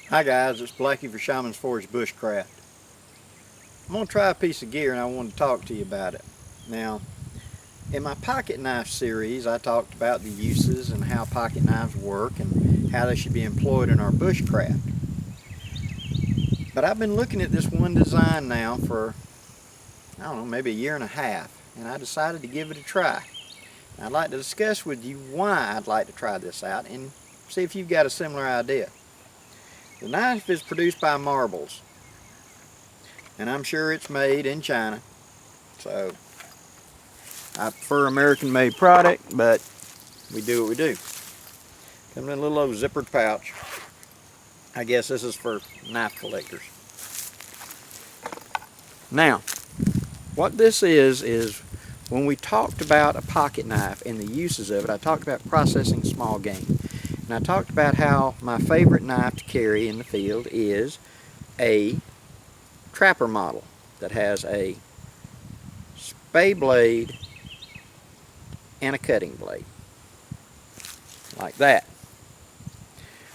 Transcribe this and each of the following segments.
Hi guys, it's Blackie for Shaman's Forge Bushcraft. I'm going to try a piece of gear and I want to talk to you about it. Now, in my pocket knife series, I talked about the uses and how pocket knives work and how they should be employed in our bushcraft. But I've been looking at this one design now for, I don't know, maybe a year and a half, and I decided to give it a try. I'd like to discuss with you why I'd like to try this out and see if you've got a similar idea. The knife is produced by Marbles, and I'm sure it's made in China, so I prefer American-made product, but we do what we do. Comes in a little old zippered pouch. I guess this is for knife collectors. Now, what this is when we talked about a pocket knife and the uses of it, I talked about processing small game. And I talked about how my favorite knife to carry in the field is a trapper model that has a spay blade and a cutting blade, like that.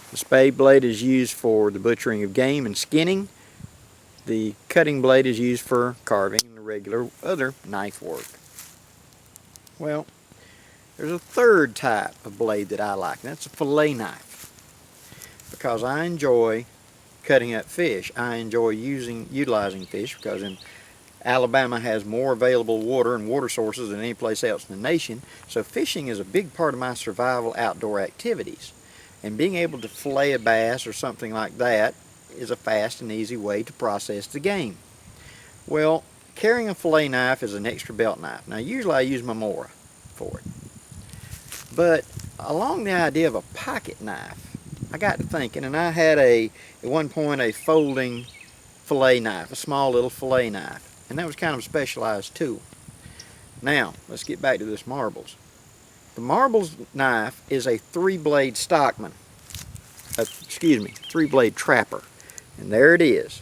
The spay blade is used for the butchering of game and skinning. The cutting blade is used for carving and the regular other knife work. Well, there's a third type of blade that I like, and that's a fillet knife, because I enjoy cutting up fish. I enjoy utilizing fish because in Alabama has more available water and water sources than any place else in the nation, so fishing is a big part of my survival outdoor activities. And being able to fillet a bass or something like that is a fast and easy way to process the game. Well, carrying a fillet knife is an extra belt knife. Now usually I use my Mora for it. But along the idea of a pocket knife, I got to thinking, and I had at one point a folding fillet knife, a small little fillet knife, and that was kind of a specialized tool. Now, let's get back to this Marbles. The Marbles knife is a 3-blade stockman, 3-blade trapper, and there it is,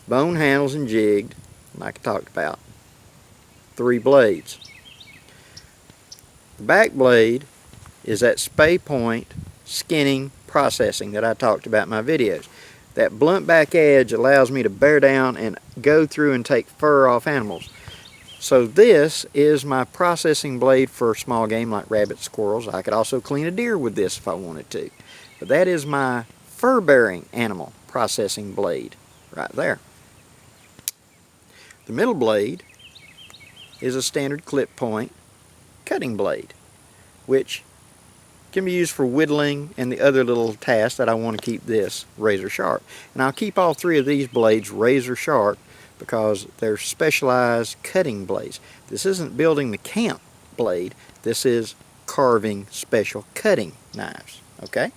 bone handles and jigged, like I talked about, 3 blades. The back blade is that spay point skinning processing that I talked about in my videos. That blunt back edge allows me to bear down and go through and take fur off animals. So this is my processing blade for small game like rabbits, squirrels. I could also clean a deer with this if I wanted to. But that is my fur-bearing animal processing blade right there. The middle blade is a standard clip point cutting blade, which can be used for whittling and the other little tasks that I want to keep this razor sharp. And I'll keep all 3 of these blades razor sharp because they're specialized cutting blades. This isn't building the camp blade, this is carving special cutting knives, okay?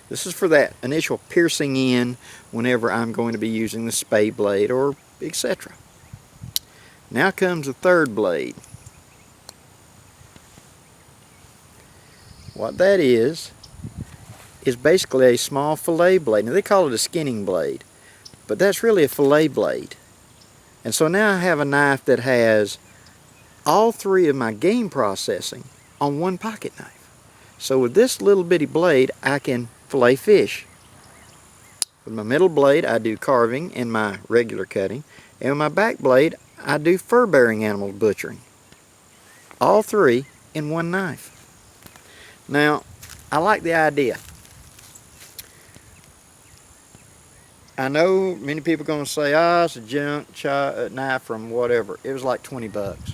This is for that initial piercing in whenever I'm going to be using the spay blade or etc. Now comes the third blade. What that is basically a small fillet blade. Now they call it a skinning blade, but that's really a fillet blade. And so now I have a knife that has all 3 of my game processing on one pocket knife. So with this little bitty blade, I can fillet fish. With my middle blade, I do carving and my regular cutting. And with my back blade, I do fur-bearing animal butchering. All 3 in one knife. Now, I like the idea. I know many people are going to say, it's a junk knife from whatever. It was like 20 bucks.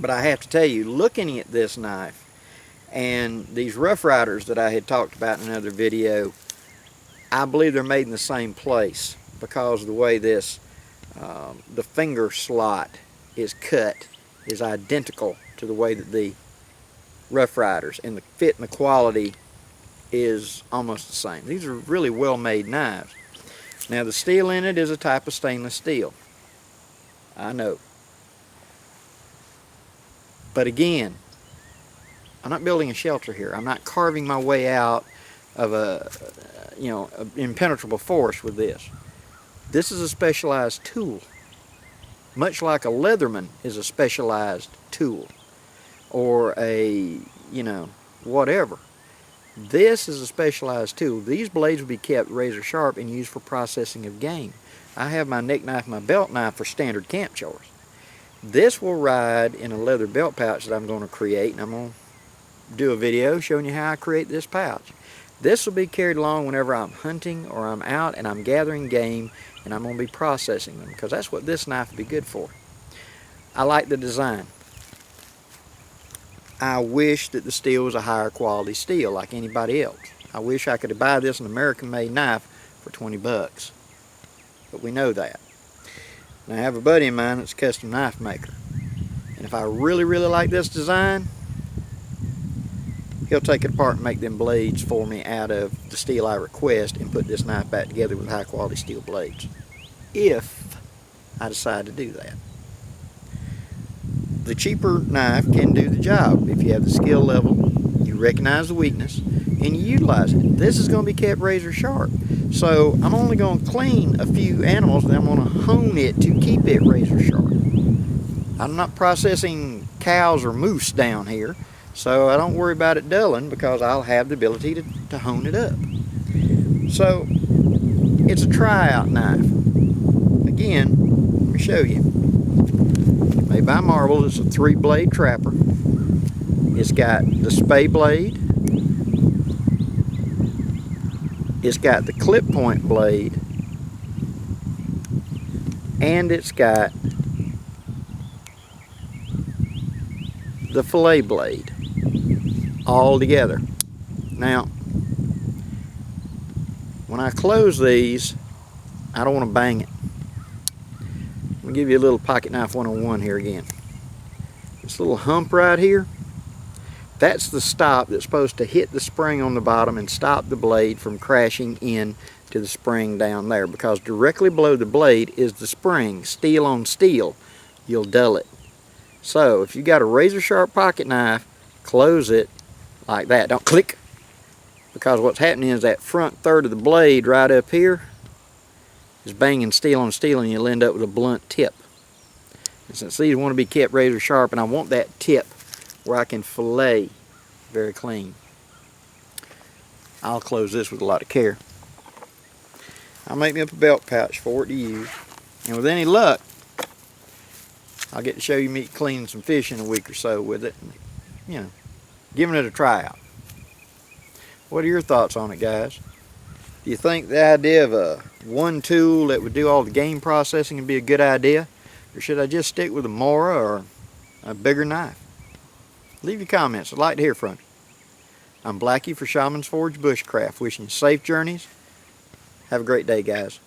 But I have to tell you, looking at this knife and these Rough Riders that I had talked about in another video, I believe they're made in the same place because of the way this, the finger slot is cut is identical to the way that the Rough Riders, and the fit and the quality is almost the same. These are really well made knives. Now the steel in it is a type of stainless steel, I know, but again, I'm not building a shelter here. I'm not carving my way out of a impenetrable forest with this. This is a specialized tool, much like a Leatherman is a specialized tool, or a, whatever. This is a specialized tool. These blades will be kept razor sharp and used for processing of game. I have my neck knife and my belt knife for standard camp chores. This will ride in a leather belt pouch that I'm going to create, and I'm going to do a video showing you how I create this pouch. This will be carried along whenever I'm hunting or I'm out and I'm gathering game and I'm going to be processing them, because that's what this knife will be good for. I like the design. I wish that the steel was a higher quality steel like anybody else. I wish I could buy this an American-made knife for 20 bucks. But we know that. And I have a buddy of mine that's a custom knife maker. And if I really, really like this design, he'll take it apart and make them blades for me out of the steel I request and put this knife back together with high quality steel blades. If I decide to do that. The cheaper knife can do the job if you have the skill level, you recognize the weakness, and you utilize it. This is going to be kept razor sharp. So I'm only going to clean a few animals, and I'm going to hone it to keep it razor sharp. I'm not processing cows or moose down here, so I don't worry about it dulling because I'll have the ability to hone it up. So it's a tryout knife. Again, let me show you. Made by Marble. It's a 3-blade trapper. It's got the spay blade. It's got the clip point blade. And it's got the fillet blade all together. Now, when I close these, I don't want to bang it. I'm going to give you a little pocket knife 101 here again. This little hump right here, that's the stop that's supposed to hit the spring on the bottom and stop the blade from crashing in to the spring down there, because directly below the blade is the spring. Steel on steel, you'll dull it. So if you got a razor sharp pocket knife, close it like that. Don't click, because what's happening is that front third of the blade right up here is banging steel on steel, and you'll end up with a blunt tip. And since these want to be kept razor sharp, and I want that tip where I can fillet very clean, I'll close this with a lot of care. I'll make me up a belt pouch for it to use, and with any luck, I'll get to show you me cleaning some fish in a week or so with it, and, you know, giving it a tryout. What are your thoughts on it, guys? Do you think the idea of a one tool that would do all the game processing would be a good idea? Or should I just stick with a Mora or a bigger knife? Leave your comments. I'd like to hear from you. I'm Blackie for Shaman's Forge Bushcraft, wishing you safe journeys. Have a great day, guys.